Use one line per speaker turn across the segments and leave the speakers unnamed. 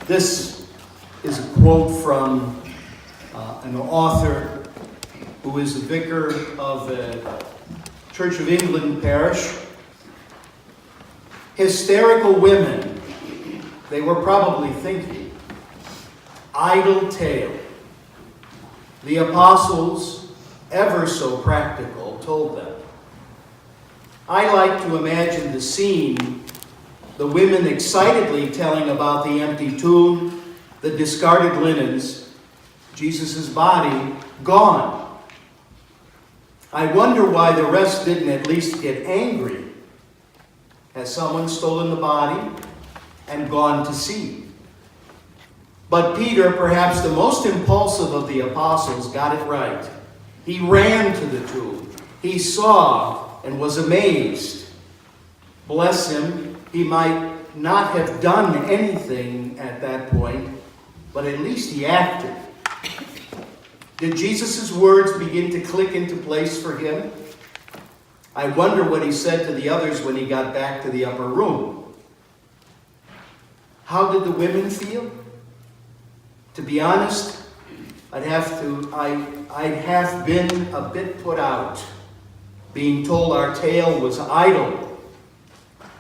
This is a quote from an author who is a vicar of a Church of England parish. Hysterical women, they were probably thinking, idle tale. The apostles, ever so practical, told them. I like to imagine the scene, the women excitedly telling about the empty tomb, the discarded linens, Jesus' body gone. I wonder why the rest didn't at least get angry. Has someone stolen the body and gone to see? But Peter, perhaps the most impulsive of the apostles, got it right. He ran to the tomb. He saw and was amazed. Bless him, he might not have done anything at that point, but at least he acted. Did Jesus' words begin to click into place for him? I wonder what he said to the others when he got back to the upper room. How did the women feel? To be honest, I'd have been a bit put out, being told our tale was idle.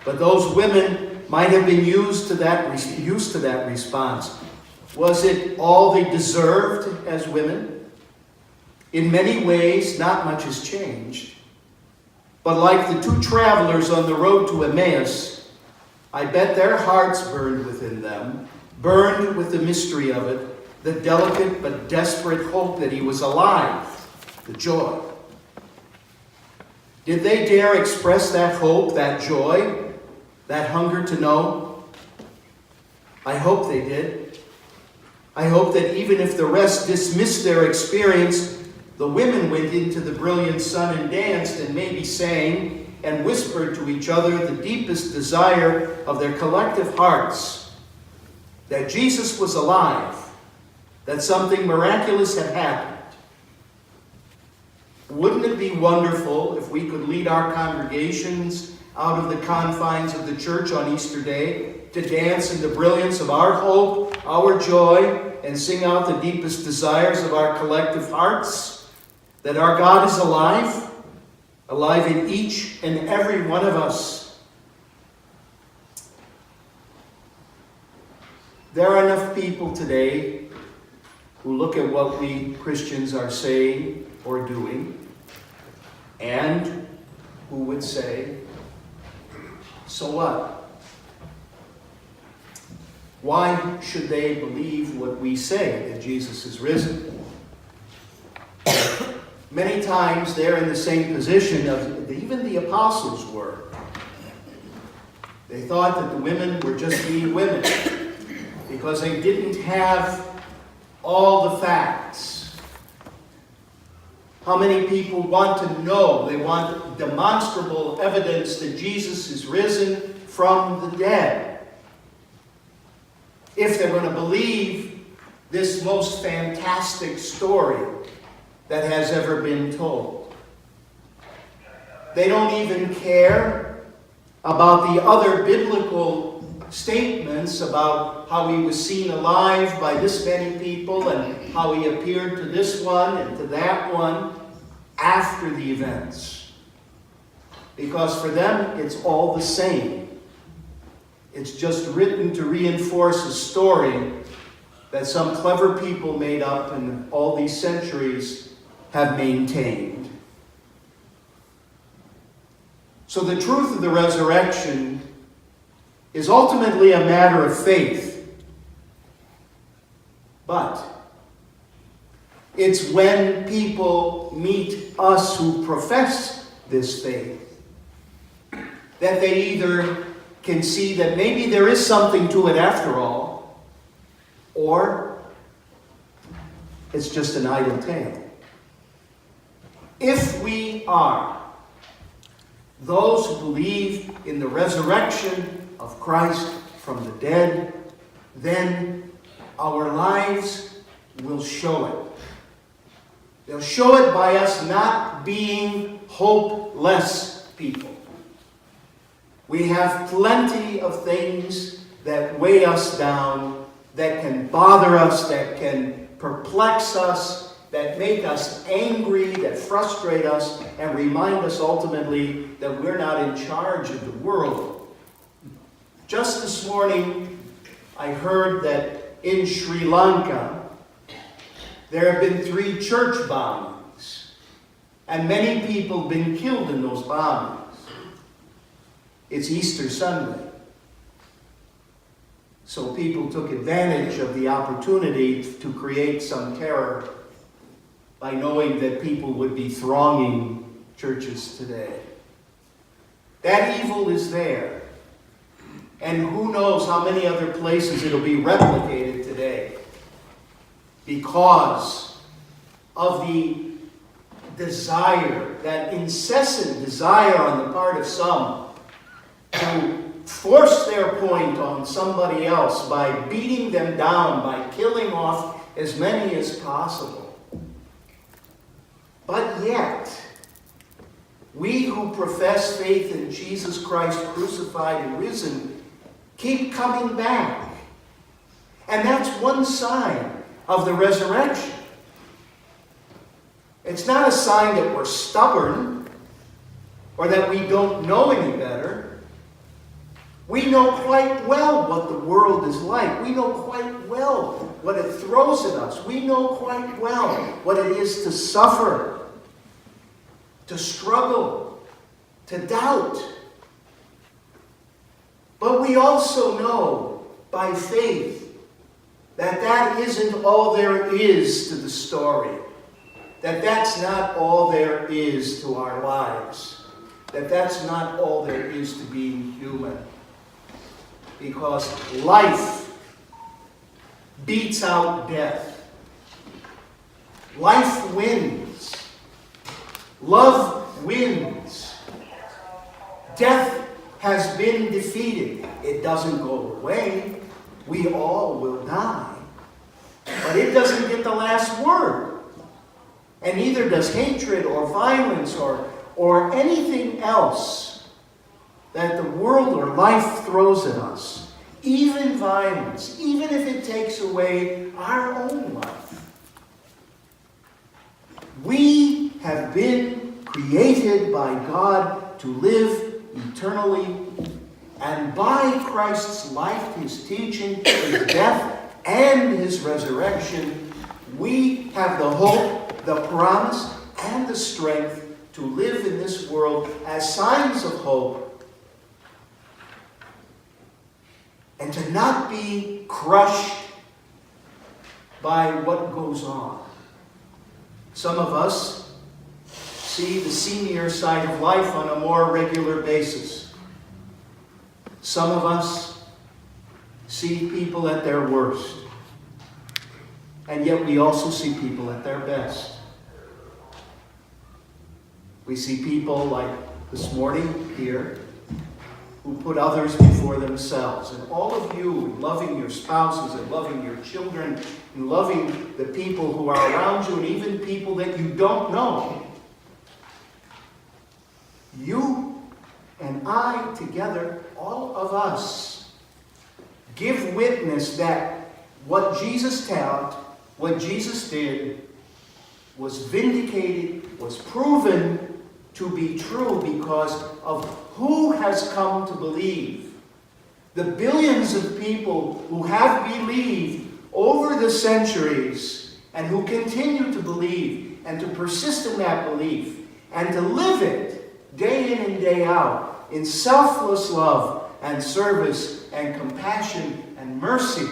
But those women might have been used to that response. Was it all they deserved as women? In many ways, not much has changed. But like the two travelers on the road to Emmaus, I bet their hearts burned within them, burned with the mystery of it, the delicate but desperate hope that he was alive, the joy. Did they dare express that hope, that joy, that hunger to know? I hope they did. I hope that even if the rest dismissed their experience, the women went into the brilliant sun and danced and maybe sang and whispered to each other the deepest desire of their collective hearts, that Jesus was alive, that something miraculous had happened. Wouldn't it be wonderful if we could lead our congregations out of the confines of the church on Easter Day to dance in the brilliance of our hope, our joy, and sing out the deepest desires of our collective hearts? That our God is alive, alive in each and every one of us. There are enough people today who look at what we Christians are saying or doing, and who would say, so what? Why should they believe what we say, that Jesus is risen? Many times they're in the same position of even the apostles were. They thought that the women were just being women because they didn't have all the facts. How many people want to know? They want demonstrable evidence that Jesus is risen from the dead. If they're going to believe this most fantastic story that has ever been told. They don't even care about the other biblical statements about how he was seen alive by this many people and how he appeared to this one and to that one after the events. Because for them, it's all the same. It's just written to reinforce a story that some clever people made up in all these centuries have maintained. So the truth of the resurrection is ultimately a matter of faith. But it's when people meet us who profess this faith that they either can see that maybe there is something to it after all, or it's just an idle tale. If we are those who believe in the resurrection of Christ from the dead, then our lives will show it. They'll show it by us not being hopeless people. We have plenty of things that weigh us down that can bother us, that can perplex us, that make us angry, that frustrate us, and remind us ultimately that we're not in charge of the world. Just this morning, I heard that in Sri Lanka, there have been 3 church bombings, and many people have been killed in those bombings. It's Easter Sunday. So people took advantage of the opportunity to create some terror by knowing that people would be thronging churches today. That evil is there. And who knows how many other places it'll be replicated today because of the desire, that incessant desire on the part of some to force their point on somebody else by beating them down, by killing off as many as possible. But yet, we who profess faith in Jesus Christ crucified and risen keep coming back. And that's one sign of the resurrection. It's not a sign that we're stubborn or that we don't know any better. We know quite well what the world is like. We know quite well what it throws at us. We know quite well what it is to suffer, to struggle, to doubt. But we also know by faith that that isn't all there is to the story. That that's not all there is to our lives. That that's not all there is to being human. Because life beats out death. Life wins. Love wins. Death has been defeated. It doesn't go away. We all will die. But it doesn't get the last word. And neither does hatred or violence or anything else that the world or life throws at us. Even violence, even if it takes away our own life. We have been created by God to live eternally, and by Christ's life, His teaching, His death, and His resurrection, we have the hope, the promise, and the strength to live in this world as signs of hope, and to not be crushed by what goes on. Some of us see the senior side of life on a more regular basis. Some of us see people at their worst. And yet we also see people at their best. We see people like this morning here who put others before themselves. And all of you, in loving your spouses and loving your children and loving the people who are around you and even people that you don't know. You and I together, all of us, give witness that what Jesus taught, what Jesus did, was vindicated, was proven to be true because of who has come to believe. The billions of people who have believed over the centuries and who continue to believe and to persist in that belief and to live it day in and day out in selfless love and service and compassion and mercy.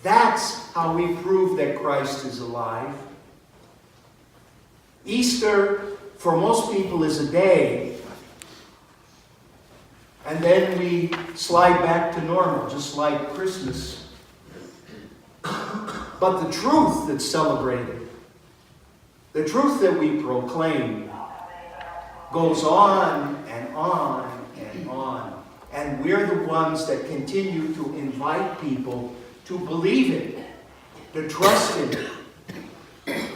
That's how we prove that Christ is alive. Easter, for most people, is a day, and then we slide back to normal, just like Christmas. But the truth that's celebrated, the truth that we proclaim, goes on and on and on. And we're the ones that continue to invite people to believe it, to trust in it,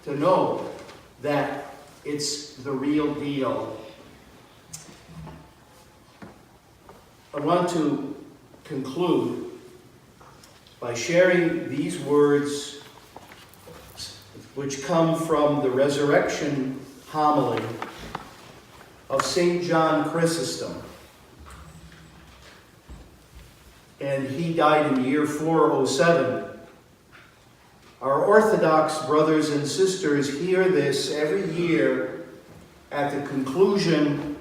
to know that it's the real deal. I want to conclude by sharing these words which come from the resurrection homily of St. John Chrysostom. And he died in the year 407. Our Orthodox brothers and sisters hear this every year at the conclusion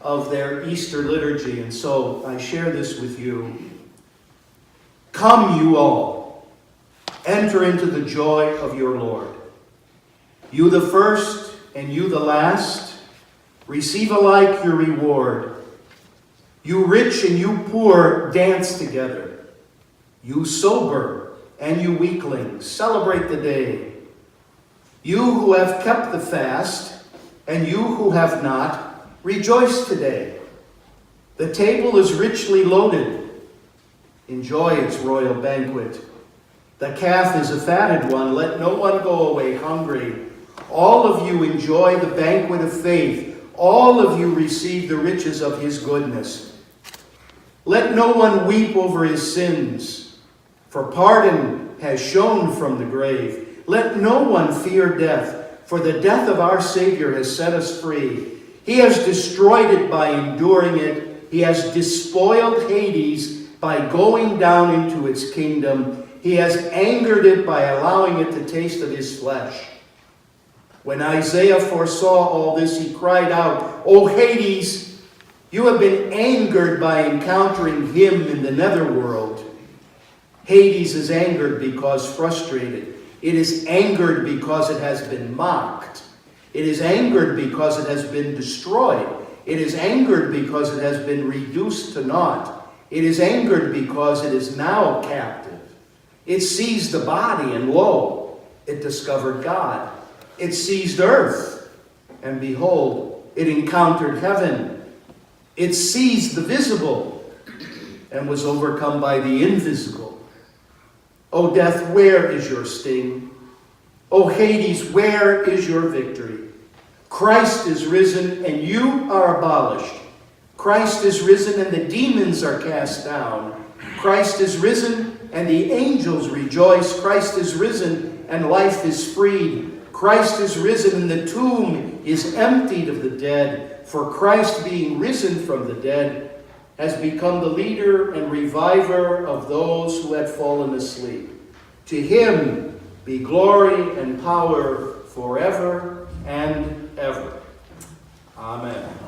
of their Easter liturgy, and so I share this with you. Come, you all, enter into the joy of your Lord. You the first and you the last, receive alike your reward. You rich and you poor dance together. You sober and you weakling celebrate the day. You who have kept the fast and you who have not, rejoice today. The table is richly loaded. Enjoy its royal banquet. The calf is a fatted one. Let no one go away hungry. All of you enjoy the banquet of faith. All of you receive the riches of his goodness. Let no one weep over his sins, for pardon has shone from the grave. Let no one fear death, for the death of our Savior has set us free. He has destroyed it by enduring it. He has despoiled Hades by going down into its kingdom. He has angered it by allowing it to taste of his flesh. When Isaiah foresaw all this, he cried out, O Hades, you have been angered by encountering him in the netherworld. Hades is angered because frustrated. It is angered because it has been mocked. It is angered because it has been destroyed. It is angered because it has been reduced to naught. It is angered because it is now captive. It seized the body, and lo, it discovered God. It seized earth, and behold, it encountered heaven. It seized the visible, and was overcome by the invisible. O death, where is your sting? O Hades, where is your victory? Christ is risen, and you are abolished. Christ is risen, and the demons are cast down. Christ is risen, and the angels rejoice. Christ is risen, and life is freed. Christ is risen, and the tomb is emptied of the dead. For Christ, being risen from the dead, has become the leader and reviver of those who had fallen asleep. To him be glory and power forever and ever. Amen.